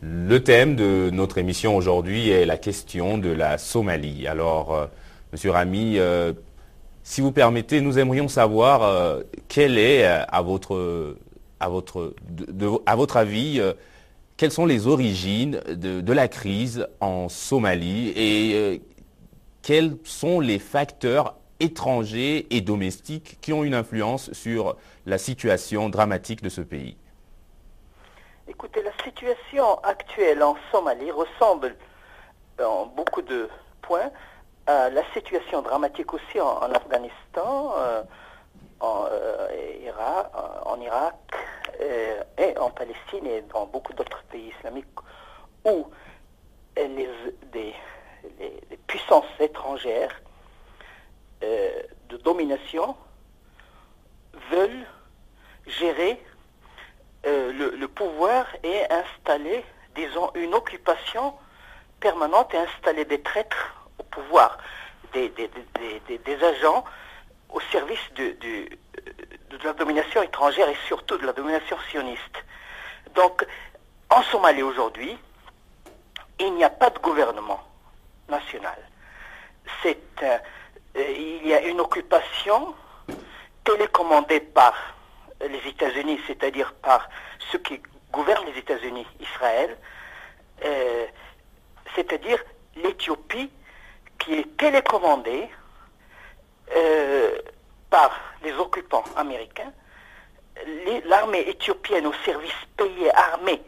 Le thème de notre émission aujourd'hui est la question de la Somalie. Alors, Monsieur Rami, si vous permettez, nous aimerions savoir quel est, à votre avis, quelles sont les origines de la crise en Somalie et quels sont les facteurs étrangers et domestiques qui ont une influence sur la situation dramatique de ce pays. Écoutez, la situation actuelle en Somalie ressemble en beaucoup de points à la situation dramatique aussi en Afghanistan, en Irak et en Palestine et dans beaucoup d'autres pays islamiques où des puissances étrangères de domination veulent gérer le pouvoir et installer, disons, une occupation permanente et installer des traîtres au pouvoir, des agents au service de la domination étrangère et surtout de la domination sioniste. Donc, en Somalie aujourd'hui, il n'y a pas de gouvernement national. Il y a une occupation télécommandée par les États-Unis, c'est-à-dire par ceux qui gouvernent les États-Unis, Israël, c'est-à-dire l'Éthiopie qui est télécommandée par les occupants américains. L'armée éthiopienne au service payé armé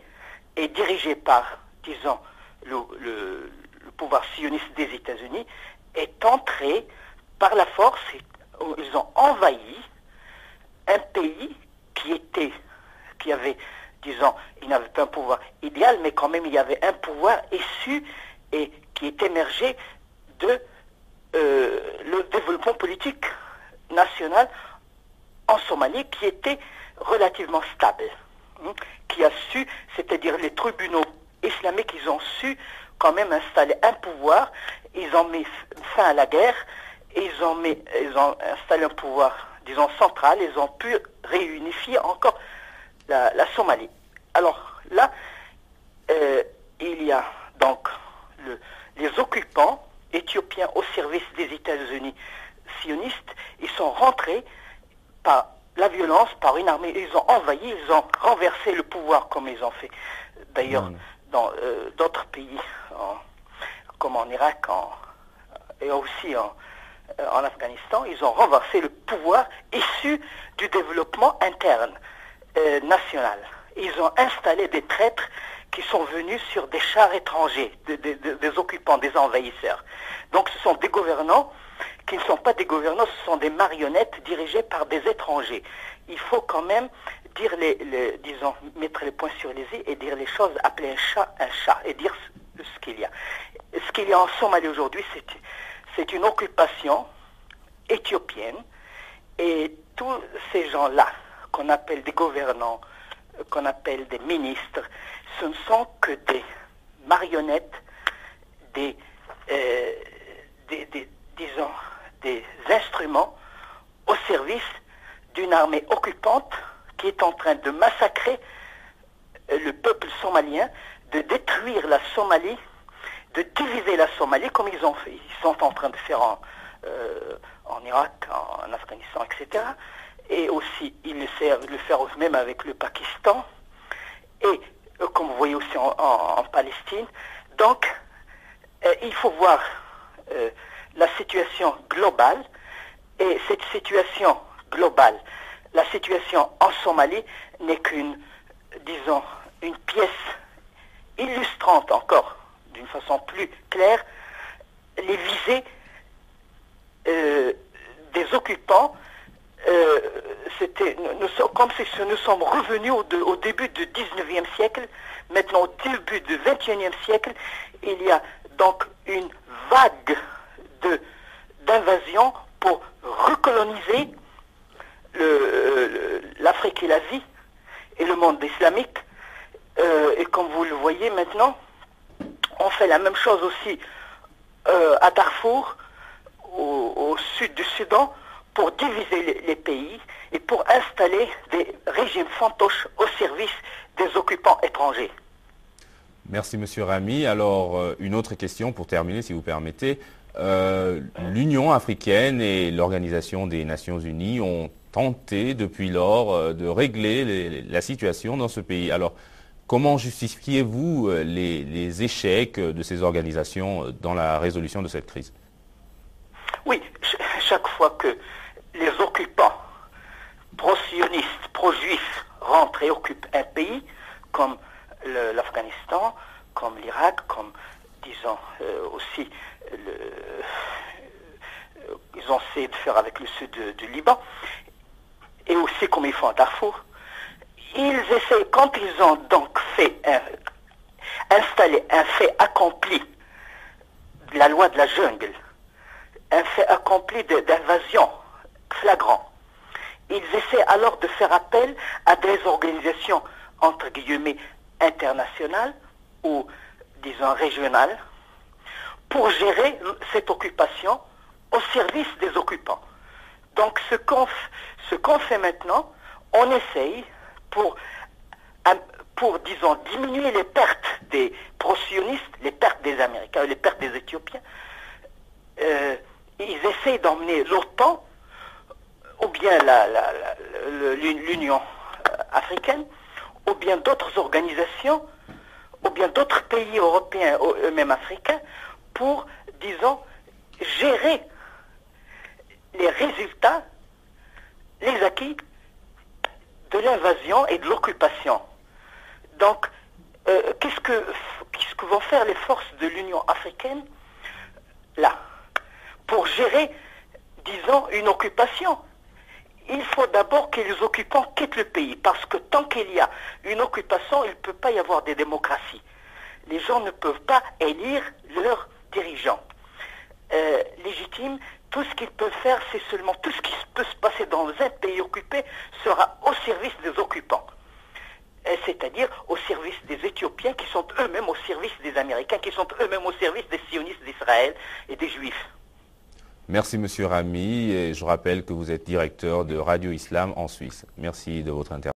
et dirigée par, disons, le pouvoir sioniste des États-Unis est entrée par la force. Ils ont envahi un pays qui avait, disons, il n'avait pas un pouvoir idéal, mais quand même il y avait un pouvoir issu et qui est émergé de le développement politique national en Somalie qui était relativement stable, qui a su, c'est-à-dire les tribunaux islamiques, ils ont su quand même installer un pouvoir, ils ont mis fin à la guerre, ils ont installé un pouvoir, disons, central, ils ont pu réunifier encore la Somalie. Alors là, il y a donc les occupants éthiopiens au service des États-Unis sionistes, ils sont rentrés par la violence, par une armée, ils ont envahi, ils ont renversé le pouvoir comme ils ont fait d'ailleurs dans d'autres pays, comme en Irak et aussi en Afghanistan, ils ont renversé le pouvoir issu du développement interne national. Ils ont installé des traîtres qui sont venus sur des chars étrangers, des occupants, des envahisseurs. Donc ce sont des gouvernants qui ne sont pas des gouvernants, ce sont des marionnettes dirigées par des étrangers. Il faut quand même dire disons, mettre les points sur les i et dire les choses, appeler un chat, et dire ce qu'il y a. Ce qu'il y a en Somalie aujourd'hui, c'est une occupation éthiopienne, et tous ces gens-là, qu'on appelle des gouvernants, qu'on appelle des ministres, ce ne sont que des marionnettes, disons, des instruments au service d'une armée occupante qui est en train de massacrer le peuple somalien, de détruire la Somalie, de diviser la Somalie comme ils ont fait. Ils sont en train de faire en Irak, en Afghanistan, etc. Et aussi, ils le faire même avec le Pakistan. Et comme vous voyez aussi en Palestine. Donc, il faut voir la situation globale. Et cette situation globale, la situation en Somalie n'est qu'une, disons, une pièce illustrante encore, d'une façon plus claire, les visées des occupants. Comme si nous sommes revenus au début du 19e siècle, maintenant au début du 21e siècle, il y a donc une vague d'invasion pour recoloniser l'Afrique et l'Asie et le monde islamique. Et comme vous le voyez maintenant, on fait la même chose aussi à Darfour, au sud du Soudan, pour diviser les pays et pour installer des régimes fantoches au service des occupants étrangers. Merci Monsieur Rami. Alors, une autre question pour terminer, si vous permettez. L'Union africaine et l'Organisation des Nations Unies ont tenté depuis lors de régler la situation dans ce pays. Alors, comment justifiez-vous les échecs de ces organisations dans la résolution de cette crise? Oui, chaque fois que les occupants pro-sionistes, pro-juifs rentrent et occupent un pays, comme l'Afghanistan, comme l'Irak, comme, disons, aussi, ils ont essayé de faire avec le sud du Liban, et aussi comme ils font à Darfour, ils essayent, quand ils ont donc installé un fait accompli de la loi de la jungle, un fait accompli d'invasion flagrant, ils essaient alors de faire appel à des organisations, entre guillemets, internationales ou, disons, régionales, pour gérer cette occupation au service des occupants. Donc ce qu'on fait maintenant, on essaye pour, disons, diminuer les pertes des pro-sionistes, les pertes des Américains, les pertes des Éthiopiens. Ils essayent d'emmener l'OTAN, ou bien l'Union africaine, ou bien d'autres organisations, ou bien d'autres pays européens, eux-mêmes africains, pour, disons, gérer les résultats, les acquis de l'invasion et de l'occupation. Donc, qu'est-ce que vont faire les forces de l'Union africaine, là, pour gérer, disons, une occupation? Il faut d'abord que les occupants quittent le pays, parce que tant qu'il y a une occupation, il ne peut pas y avoir de démocratie. Les gens ne peuvent pas élire leurs dirigeants légitimes. Tout ce qu'ils peuvent faire, c'est seulement tout ce qui peut se passer dans un pays occupé sera au service des occupants. C'est-à-dire au service des Éthiopiens qui sont eux-mêmes au service des Américains, qui sont eux-mêmes au service des sionistes d'Israël et des Juifs. Merci Monsieur Rami, et je rappelle que vous êtes directeur de Radio Islam en Suisse. Merci de votre intervention.